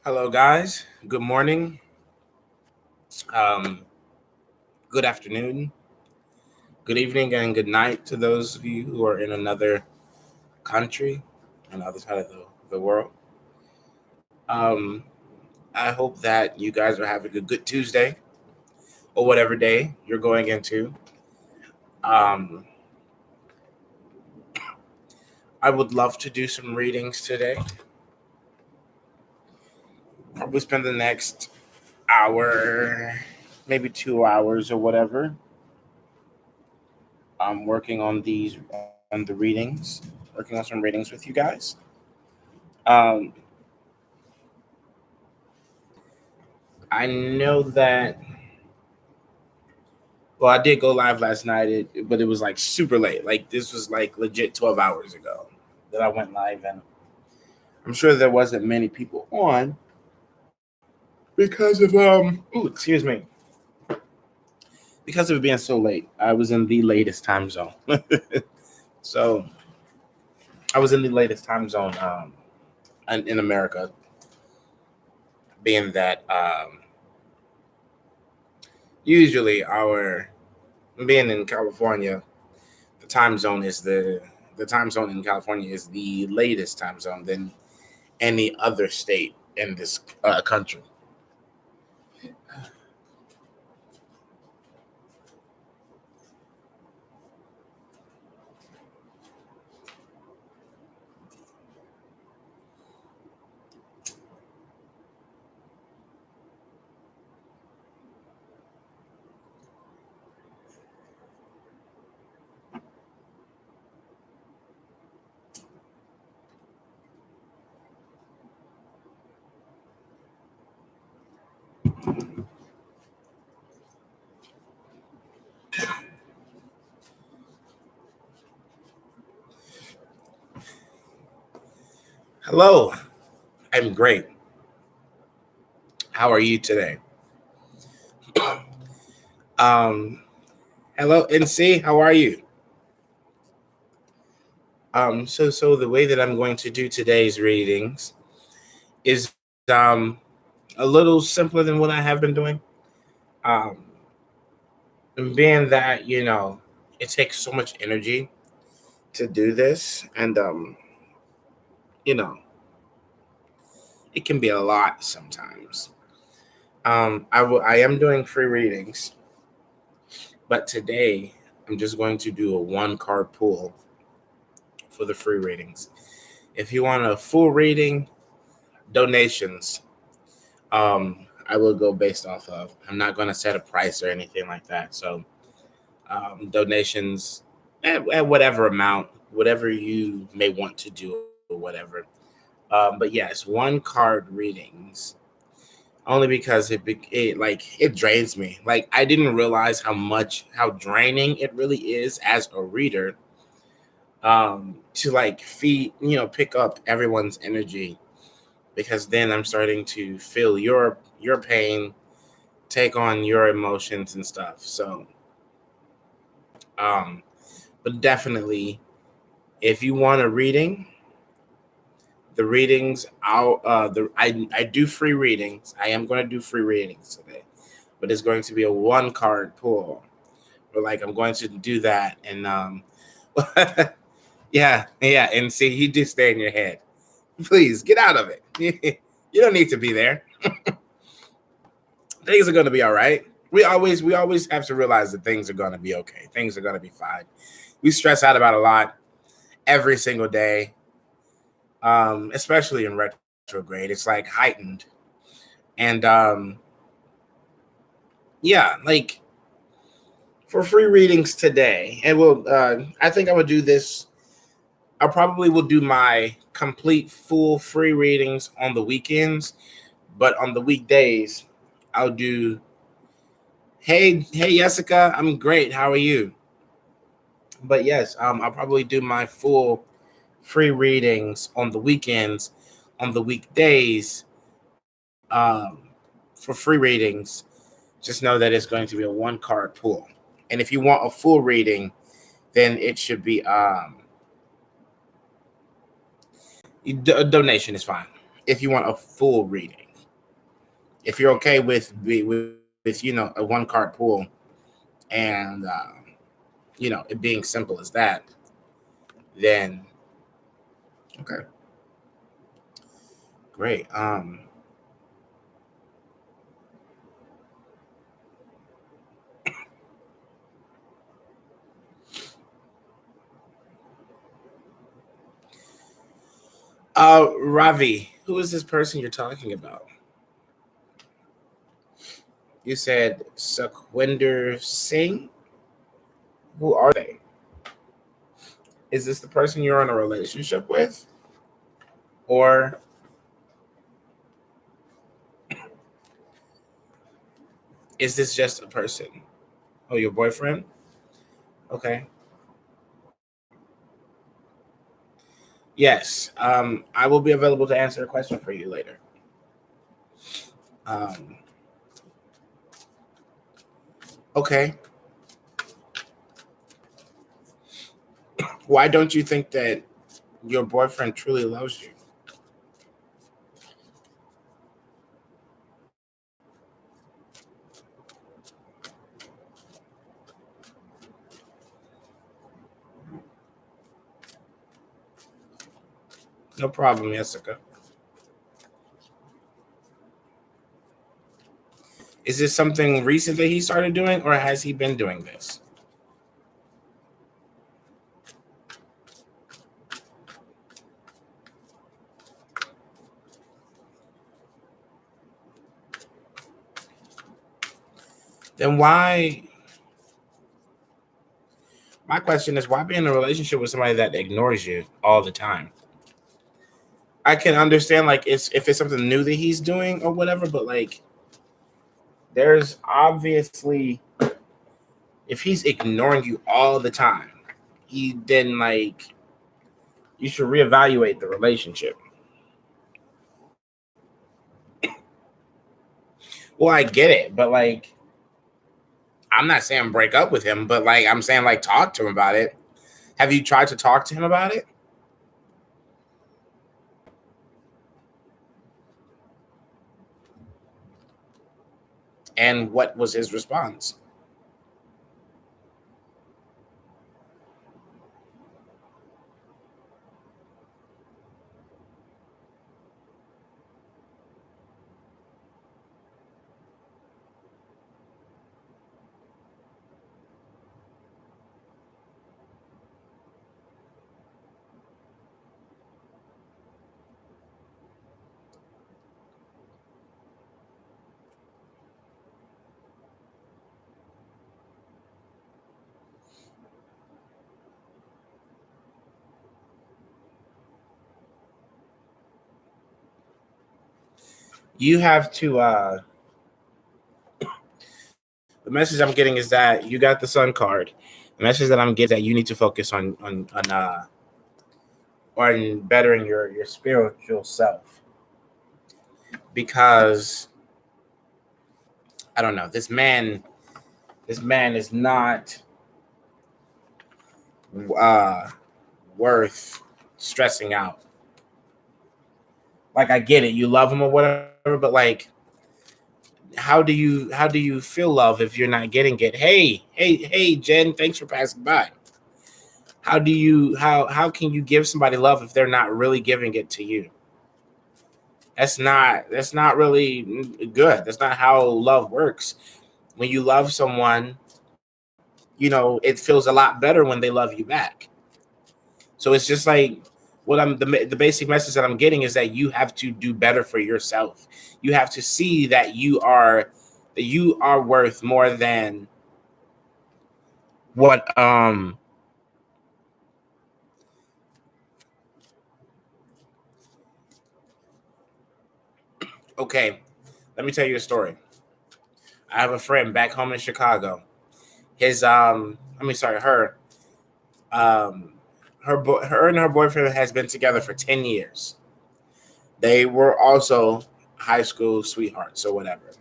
Hello, guys. Good morning. Um, good afternoon. Good evening, and good night to those of you who are in another country, on the other side of the world. Um, I hope that you guys are having a good Tuesday or whatever day you're going into. Um, I would love to do some readings today. Probably spend the next hour, maybe 2 hours or whatever. I'm working on the readings, working on some readings with you guys. Um, I know that. Well, I did go live last night, but it was like super late. Like this was like legit 12 hours ago that I went live, and I'm sure there wasn't many people on because of excuse me, because of it being so late. I was in the latest time zone, so I was in the latest time zone in America, being that usually our being in California, the time zone is the time zone in California is the latest time zone than any other state in this country. Hello, I'm great. How are you today? Um, hello, NC. How are you? So the way that I'm going to do today's readings is a little simpler than what I have been doing. Um, and being that it takes so much energy to do this, and you know, it can be a lot sometimes. I am doing free readings, but today I'm just going to do a one card pull for the free readings. If you want a full reading, donations, I will go based off of. I'm not going to set a price or anything like that. So donations at whatever amount, whatever you may want to do or whatever. But yes, one card readings only because it drains me. Like I didn't realize how draining it really is as a reader, to like feed pick up everyone's energy, because then I'm starting to feel your pain, take on your emotions and stuff. So um but definitely, if you want a reading, the readings I do free readings. I am going to do free readings today, but it's going to be a one card pull. But like I'm going to do that, and yeah, and see, you just stay in your head. Please get out of it. You don't need to be there. Things are going to be all right. We always have to realize that things are going to be okay. Things are going to be fine. We stress out about a lot every single day, especially in retrograde. It's like heightened, and yeah, like for free readings today, and I think I would do this. I probably will do my complete full free readings on the weekends, but on the weekdays, I'll do. Hey, Jessica, I'm great. How are you? But yes, I'll probably do my full free readings on the weekends. On the weekdays, for free readings, just know that it's going to be a one card pull. And if you want a full reading, then it should be a donation is fine. If you want a full reading, if you're okay with a one card pool and it being simple as that, then okay, great. Ravi, who is this person you're talking about? You said Sukhwinder Singh. Who are they? Is this the person you're in a relationship with, or is this just a person? Oh, your boyfriend? Okay. Yes. I will be available to answer a question for you later. Um, okay. Why don't you think that your boyfriend truly loves you? No problem, Jessica. Is this something recent that he started doing, or has he been doing this? Then why? My question is, why be in a relationship with somebody that ignores you all the time? I can understand like it's if it's something new that he's doing or whatever, but like there's obviously if he's ignoring you all the time, he then like you should reevaluate the relationship. Well, I get it, but like I'm not saying break up with him, but like I'm saying like talk to him about it. Have you tried to talk to him about it? And what was his response? You have to the message I'm getting is that you got the sun card. The message that I'm getting is that you need to focus on bettering your spiritual self because I don't know this man is not uh worth stressing out. Like I get it, you love him or whatever, but like how do you feel love if you're not getting it? Hey, Jen, thanks for passing by. How can you give somebody love if they're not really giving it to you? That's not really good. That's not how love works. When you love someone, it feels a lot better when they love you back. So it's just like what the basic message that I'm getting is that you have to do better for yourself. You have to see that you are worth more than what okay, let me tell you a story. I have a friend back home in Chicago. His I mean sorry, um her and her boyfriend has been together for 10 years. They were also high school sweethearts or whatever.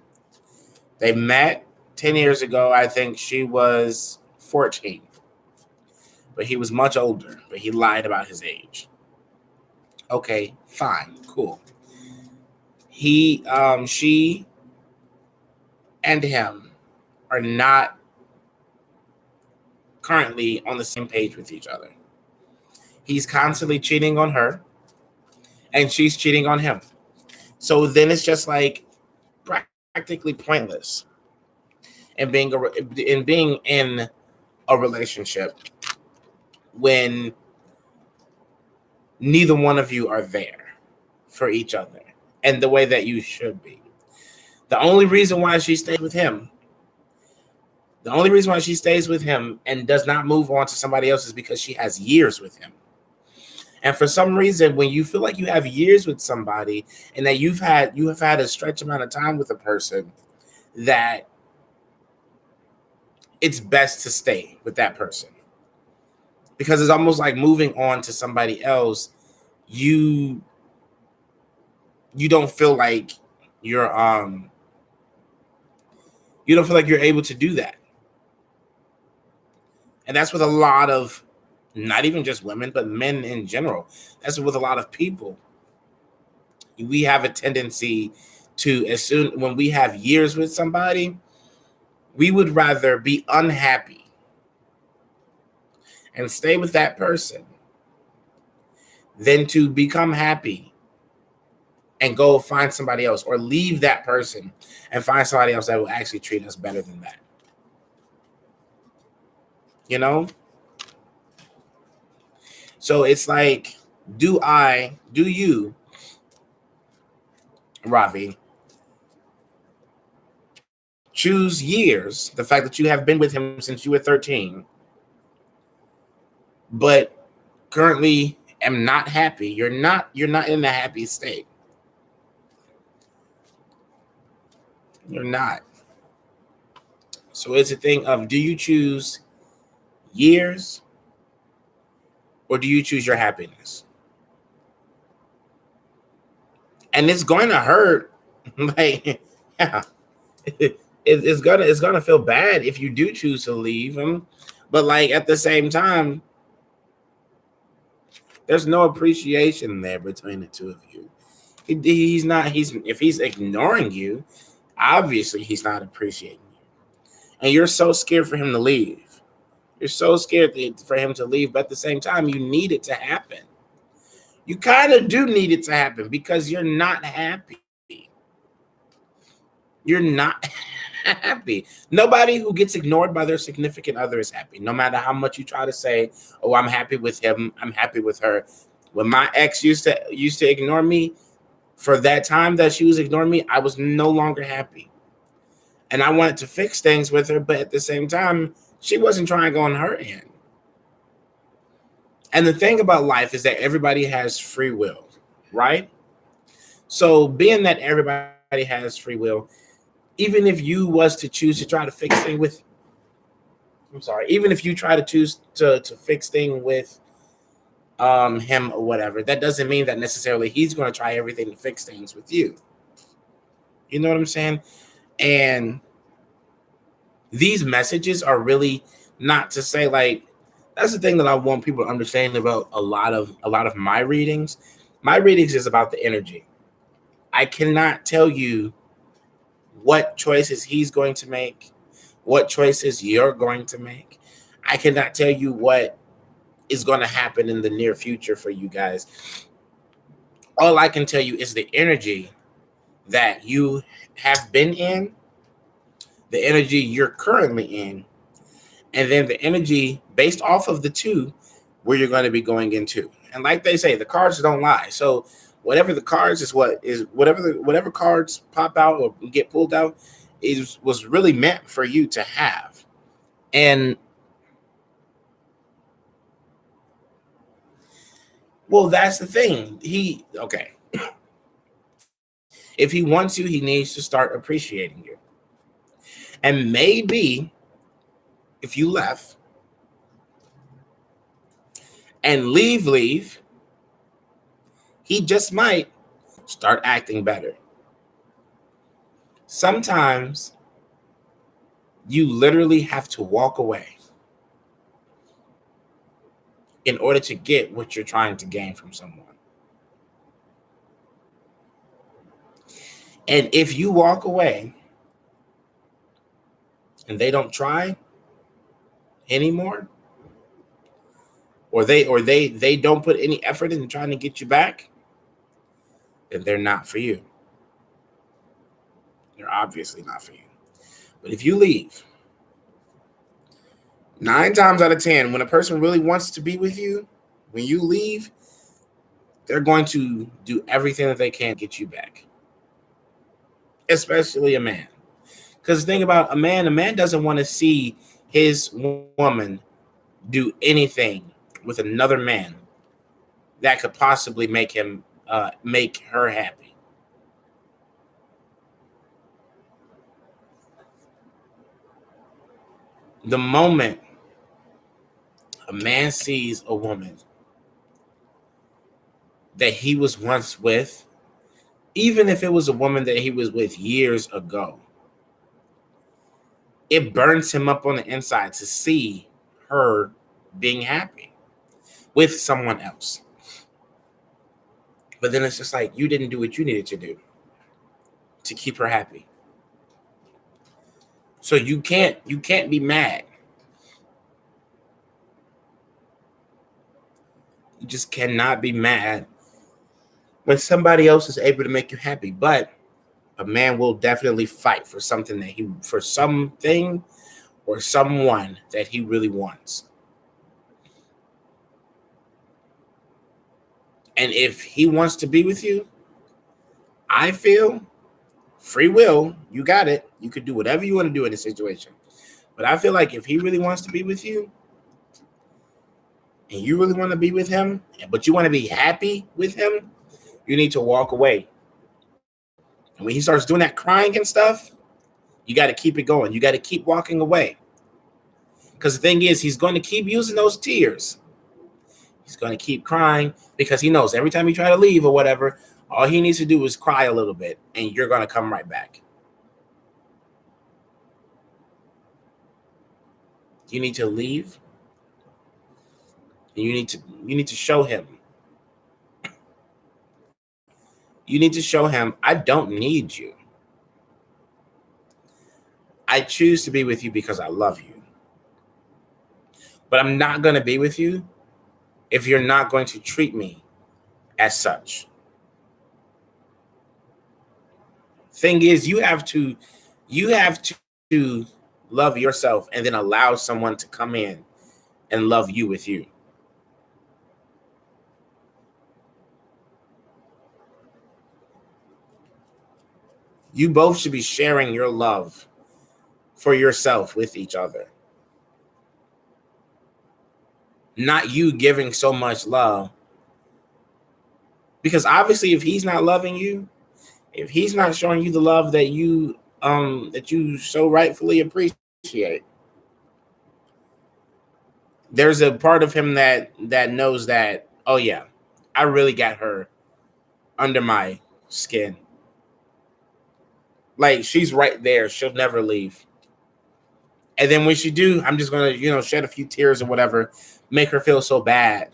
They met 10 years ago. I think she was 14, but he was much older, but he lied about his age. Okay, fine, cool. She and him are not currently on the same page with each other. He's constantly cheating on her, and she's cheating on him. So then it's just like practically pointless being in a relationship when neither one of you are there for each other and the way that you should be. The only reason why she stays with him, and does not move on to somebody else is because she has years with him. And for some reason, when you feel like you have years with somebody and that you have had a stretch amount of time with a person, that it's best to stay with that person. Because it's almost like moving on to somebody else, you don't feel like you're able to do that. And that's with a lot of, not even just women, but men in general. That's with a lot of people. We have a tendency to, as soon when we have years with somebody, we would rather be unhappy and stay with that person than to become happy and go find somebody else, or leave that person and find somebody else that will actually treat us better than that. You know? So it's like, do you, Ravi, choose years, the fact that you have been with him since you were 13, but currently am not happy? You're not in a happy state. You're not. So it's a thing of, do you choose years or do you choose your happiness? And it's going to hurt. Like, yeah, it's gonna feel bad if you do choose to leave him, but like at the same time, there's no appreciation there between the two of you. If he's ignoring you, obviously he's not appreciating you, and you're so scared for him to leave. You're so scared for him to leave, but at the same time, you need it to happen. You kind of do need it to happen because you're not happy. You're not happy. Nobody who gets ignored by their significant other is happy. No matter how much you try to say, "Oh, I'm happy with him. I'm happy with her." When my ex used to ignore me, for that time that she was ignoring me, I was no longer happy. And I wanted to fix things with her, but at the same time, she wasn't trying to go on her end. And the thing about life is that everybody has free will, right? So being that everybody has free will, even if you was to choose to try to fix things with, even if you try to choose to fix things with him or whatever, that doesn't mean that necessarily he's going to try everything to fix things with you. You know what I'm saying? And these messages are really not to say, like, that's the thing that I want people to understand about a lot of my readings. My readings is about the energy. I cannot tell you what choices he's going to make, what choices you're going to make. I cannot tell you what is going to happen in the near future for you guys. All I can tell you is the energy that you have been in, the energy you're currently in, and then the energy based off of the two where you're going to be going into. And like they say, the cards don't lie. So whatever the cards is, whatever cards pop out or get pulled out was really meant for you to have. And well, that's the thing. If he wants you, he needs to start appreciating you. And maybe if you left and leave, he just might start acting better. Sometimes you literally have to walk away in order to get what you're trying to gain from someone. And if you walk away and they don't try anymore, or they don't put any effort into trying to get you back, then they're not for you. They're obviously not for you. But if you leave, 9 times out of 10, when a person really wants to be with you, when you leave, they're going to do everything that they can to get you back, especially a man. Because think about a man doesn't want to see his woman do anything with another man that could possibly make her happy. The moment a man sees a woman that he was once with, even if it was a woman that he was with years ago, it burns him up on the inside to see her being happy with someone else. But then it's just like, you didn't do what you needed to do to keep her happy. So you can't be mad. You just cannot be mad when somebody else is able to make you happy. But a man will definitely fight for something or someone that he really wants. And if he wants to be with you, I feel free will, you got it. You could do whatever you want to do in this situation. But I feel like if he really wants to be with you and you really want to be with him, but you want to be happy with him, you need to walk away. And when he starts doing that crying and stuff, you got to keep it going. You got to keep walking away. Because the thing is, he's going to keep using those tears. He's going to keep crying because he knows every time you try to leave or whatever, all he needs to do is cry a little bit and you're going to come right back. You need to leave. And you need to show him. You need to show him, I don't need you. I choose to be with you because I love you. But I'm not going to be with you if you're not going to treat me as such. Thing is, you have to love yourself and then allow someone to come in and love you with you. You both should be sharing your love for yourself with each other. Not you giving so much love. Because obviously if he's not loving you, if he's not showing you the love that you so rightfully appreciate, there's a part of him that knows that, oh yeah, I really got her under my skin. Like, she's right there. She'll never leave. And then when she do, I'm just gonna, shed a few tears or whatever, make her feel so bad.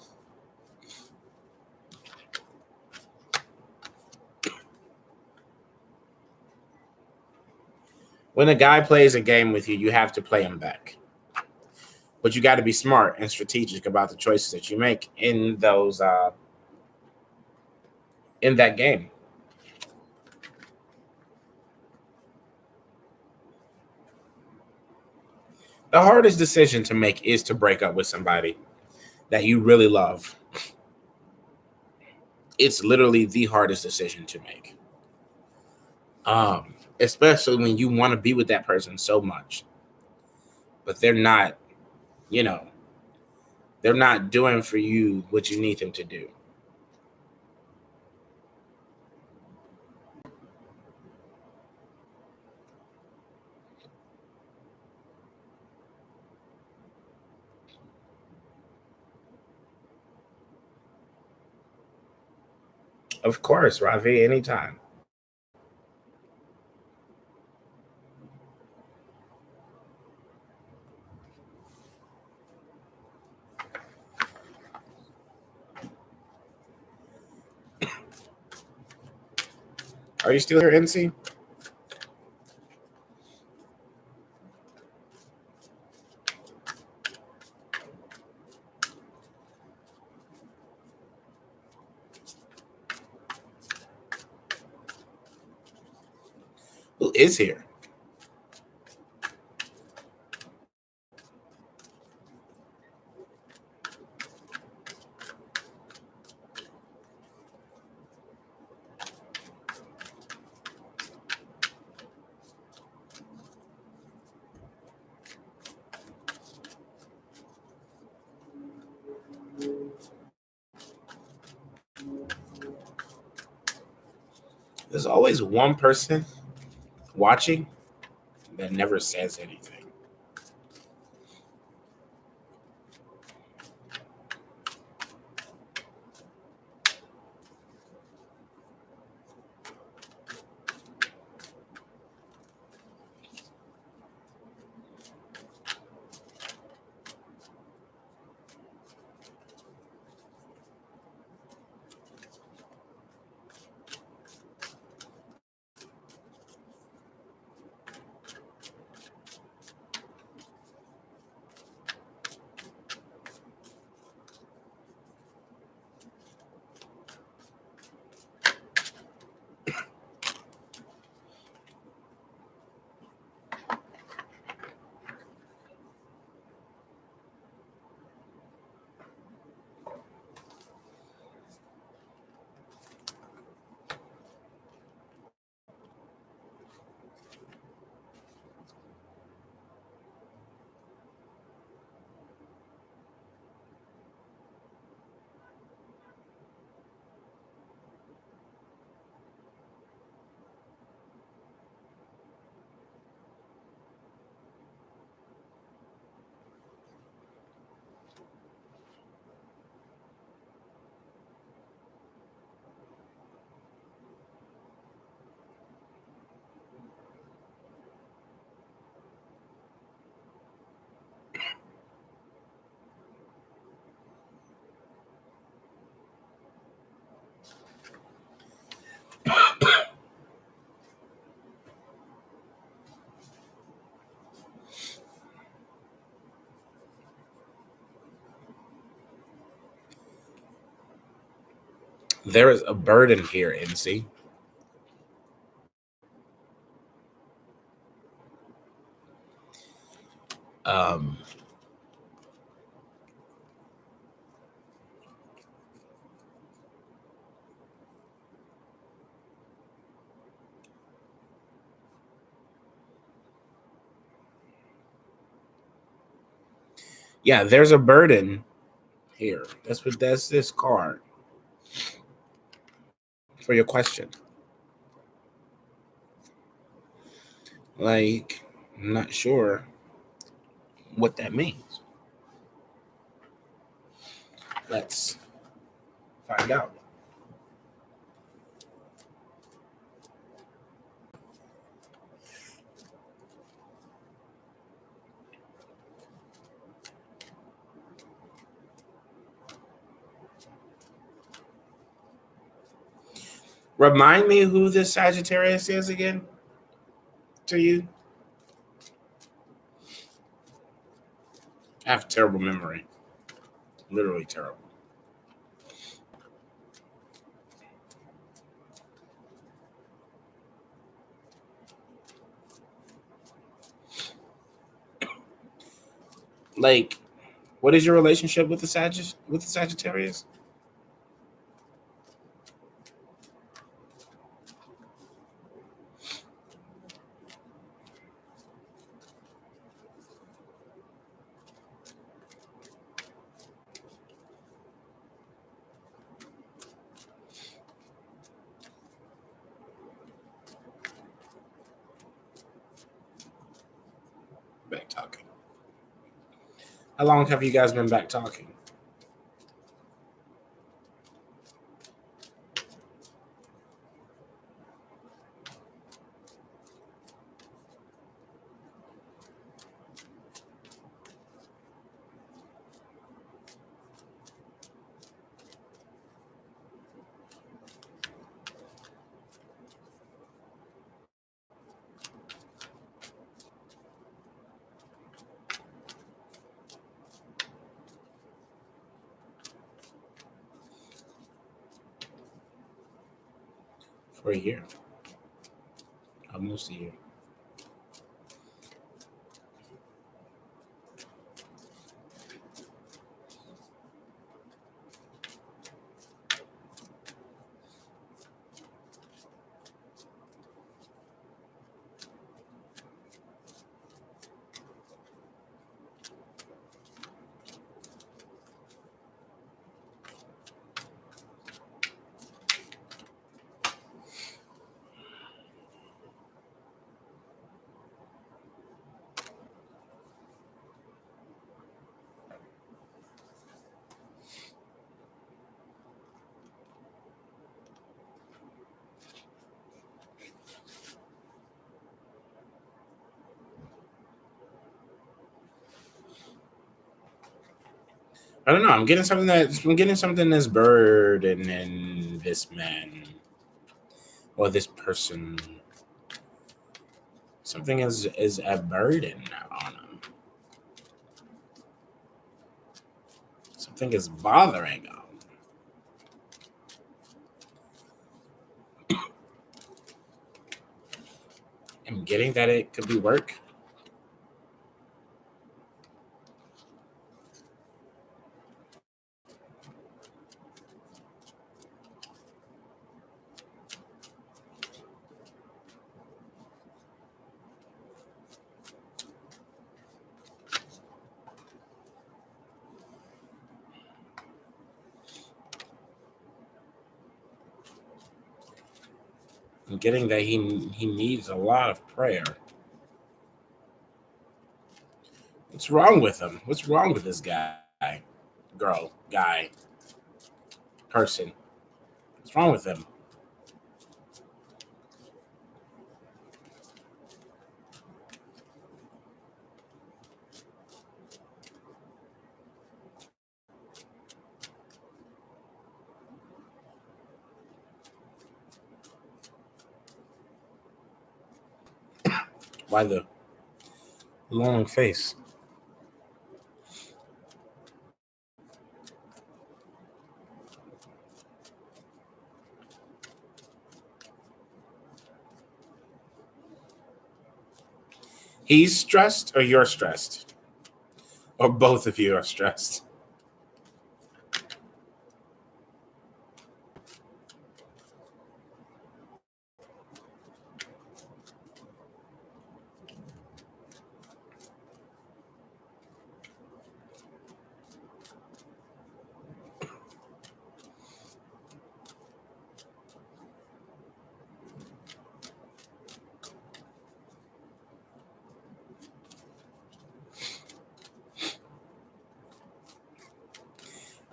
When a guy plays a game with you, you have to play him back. But you got to be smart and strategic about the choices that you make in that game. The hardest decision to make is to break up with somebody that you really love. It's literally the hardest decision to make. Especially when you want to be with that person so much, but you know, they're not doing for you what you need them to do. Of course, Ravi, anytime. Are you still here, NC? Who is here? There's always one person watching that never says anything. There is a burden here, NC. Um, yeah, there's a burden here. That's this card for your question. Like, I'm not sure what that means. Let's find out. Remind me who this Sagittarius is again to you. I have terrible memory. Literally terrible. Like, what is your relationship with the Sagittarius? Back talking. How long have you guys been back talking? For a year. most of you. I don't know. I'm getting something that's burdening this man or this person. Something is a burden on him. Something is bothering him. I'm getting that it could be work. I'm getting that he needs a lot of prayer. What's wrong with him? What's wrong with this guy, girl, guy, person? What's wrong with him? Why the long face? He's stressed or you're stressed? Or both of you are stressed?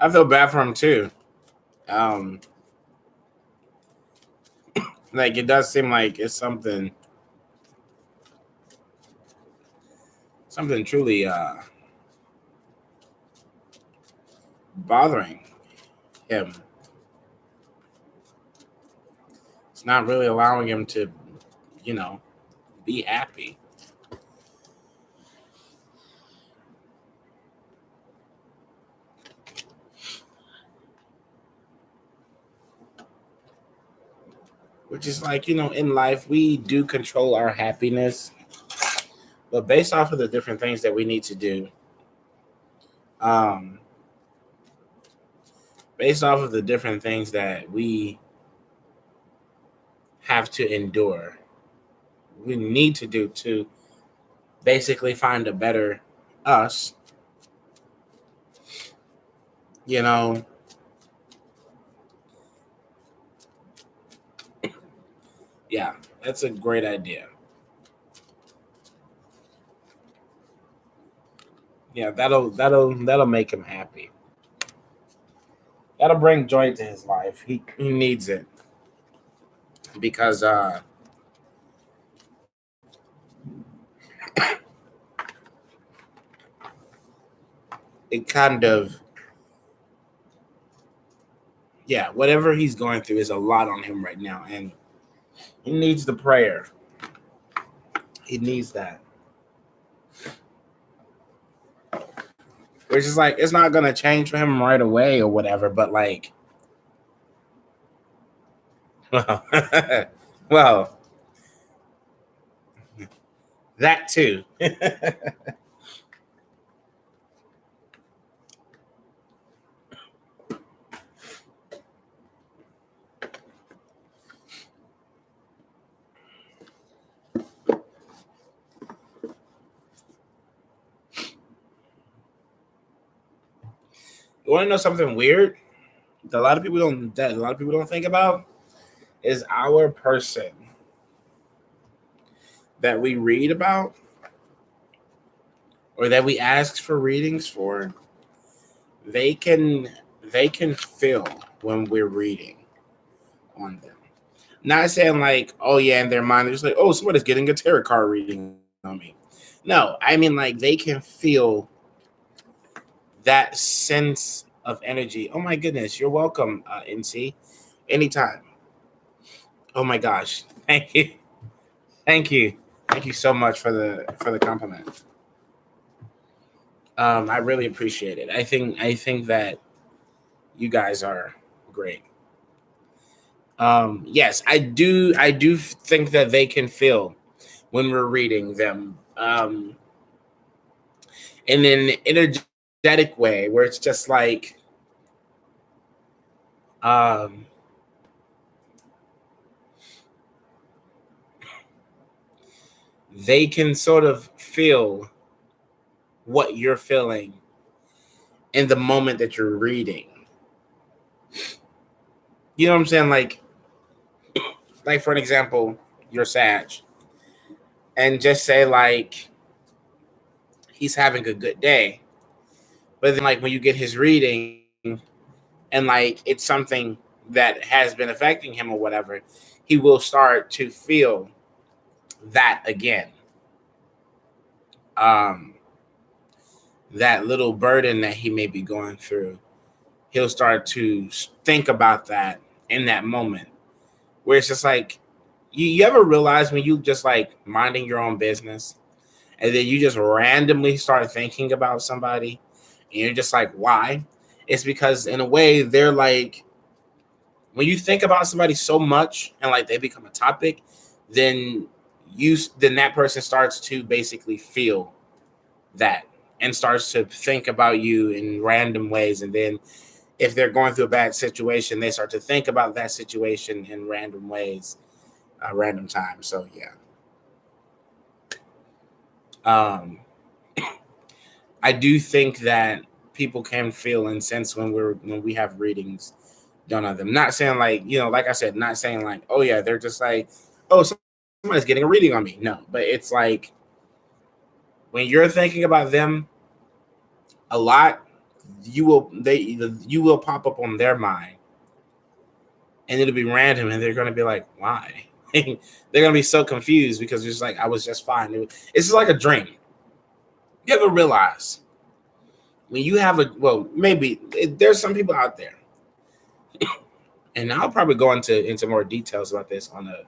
I feel bad for him too. Um, like it does seem like it's something truly bothering him. It's not really allowing him to, you know, be happy. Which is like, in life, we do control our happiness, but based off of the different things that we need to do, um, based off of the different things that we have to endure, we need to do to basically find a better us, you know, yeah, that's a great idea. Yeah, that'll make him happy. That'll bring joy to his life. He needs it because it kind of, yeah, whatever he's going through is a lot on him right now, and he needs the prayer. He needs that. Which is like, it's not gonna change for him right away or whatever, but like, well, well, That too. You want to know something weird that a lot of people don't think about is our person that we read about or that we ask for readings for. They can they can feel when we're reading on them. Not saying like, oh yeah, in their mind they're just like, oh, somebody's getting a tarot card reading on me. No, I mean like they can feel that sense of energy. Oh my goodness, you're welcome, NC. Anytime. Oh my gosh, thank you, thank you, thank you so much for the compliment. I really appreciate it. I think that you guys are great. Yes, I do think that they can feel when we're reading them. In an energetic way where it's just like um they can sort of feel what you're feeling in the moment that you're reading. You know what I'm saying? Like for an example, you're Sag, and just say like he's having a good day, but then like when you get his reading and like it's something that has been affecting him or whatever, he will start to feel that again. Um, that little burden that he may be going through, he'll start to think about that in that moment where it's just like you ever realize when you just like minding your own business and then you just randomly start thinking about somebody and you're just like, why? It's because in a way they're like, when you think about somebody so much and like they become a topic, then then that person starts to basically feel that and starts to think about you in random ways. And then if they're going through a bad situation, they start to think about that situation in random ways, random times. So yeah. Um, I do think that people can feel and sense when we have readings done on them. Not saying like, like I said, not saying like, oh yeah, they're just like, oh, somebody's getting a reading on me. No, but it's like when you're thinking about them a lot, you will pop up on their mind, and it'll be random, and they're gonna be like, why? They're gonna be so confused because it's just like I was just fine. It's just like a dream. You ever realize when you have maybe there's some people out there, and I'll probably go into more details about this on a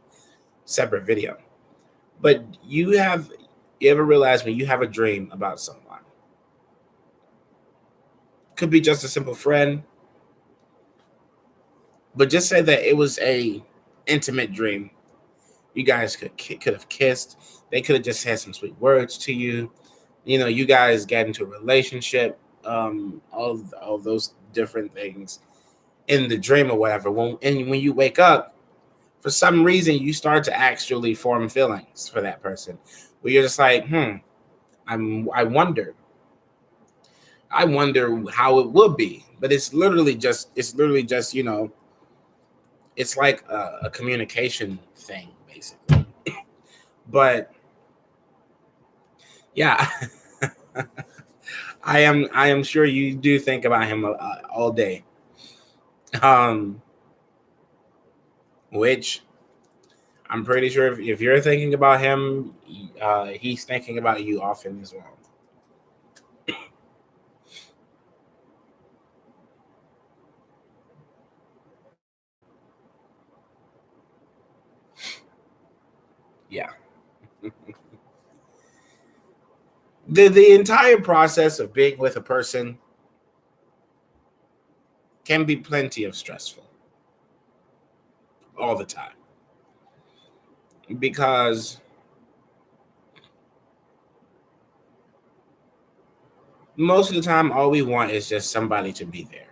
separate video. But you ever realize when you have a dream about someone, could be just a simple friend, but just say that it was a intimate dream. You guys could have kissed. They could have just had some sweet words to you. You guys get into a relationship. All those different things in the dream or whatever. When you wake up, for some reason, you start to actually form feelings for that person. Where you're just like, I wonder. I wonder how it would be. But it's literally just it's like a communication thing, basically. But yeah, I am sure you do think about him all day. Um, which I'm pretty sure if you're thinking about him, he's thinking about you often as well. Yeah. The entire process of being with a person can be plenty of stressful all the time because most of the time, all we want is just somebody to be there.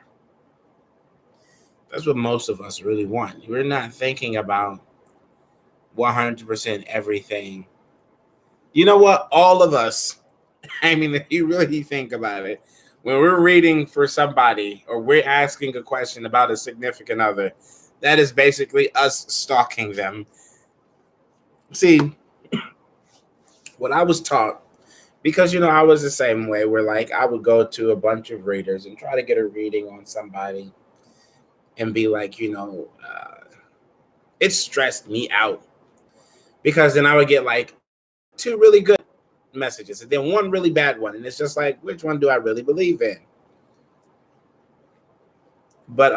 That's what most of us really want. We're not thinking about 100% everything. You know what? All of us, I mean, if you really think about it, when we're reading for somebody or we're asking a question about a significant other, that is basically us stalking them. See, what I was taught, because I was the same way, where like I would go to a bunch of readers and try to get a reading on somebody and be like, it stressed me out because then I would get like two really good messages and then one really bad one, and it's just like, which one do I really believe in? But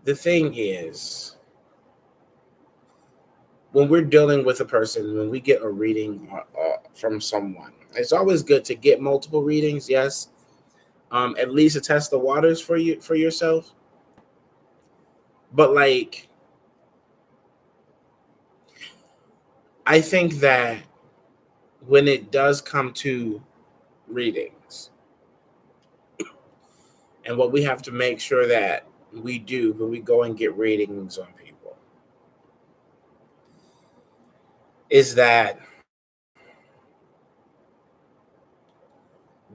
the thing is, when we're dealing with a person, when we get a reading from someone, it's always good to get multiple readings. Yes, at least to test the waters for yourself. But like, I think that when it does come to readings, and what we have to make sure that we do when we go and get readings on people is that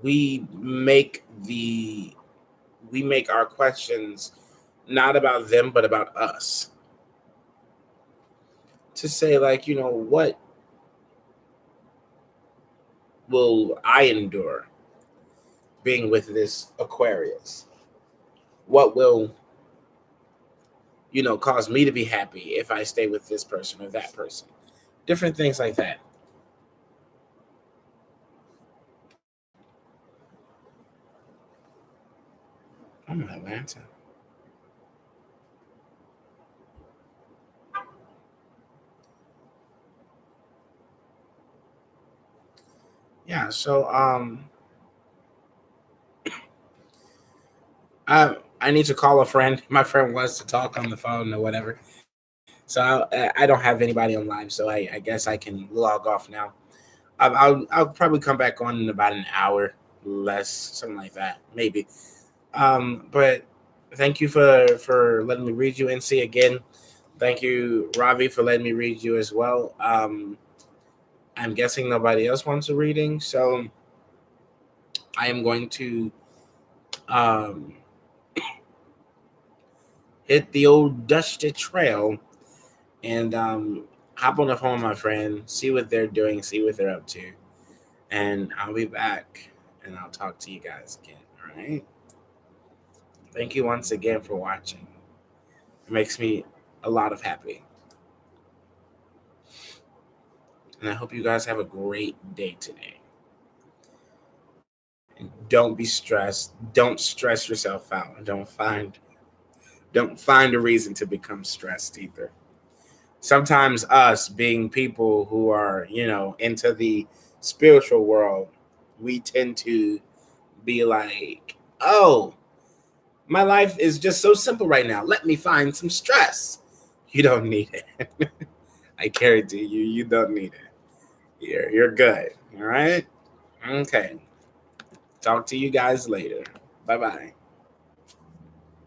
we make our questions not about them but about us, to say like, what will I endure being with this Aquarius? What will cause me to be happy if I stay with this person or that person? Different things like that. I'm in Atlanta. Yeah, so I need to call a friend. My friend wants to talk on the phone or whatever. So I don't have anybody on live, so I guess I can log off now. I'll probably come back on in about an hour, less, something like that, maybe. But thank you for letting me read you, NC, again. Thank you, Ravi, for letting me read you as well. I'm guessing nobody else wants a reading, so I am going to um, hit the old dusty trail and hop on the phone with my friend, see what they're doing, see what they're up to, and I'll be back and I'll talk to you guys again. All right. Thank you once again for watching. It makes me a lot of happy. And I hope you guys have a great day today. And don't be stressed. Don't stress yourself out. Don't find a reason to become stressed either. Sometimes us being people who are, into the spiritual world, we tend to be like, oh, my life is just so simple right now. Let me find some stress. You don't need it. I guarantee you, you don't need it. You're good. All right. Okay. Talk to you guys later. Bye bye.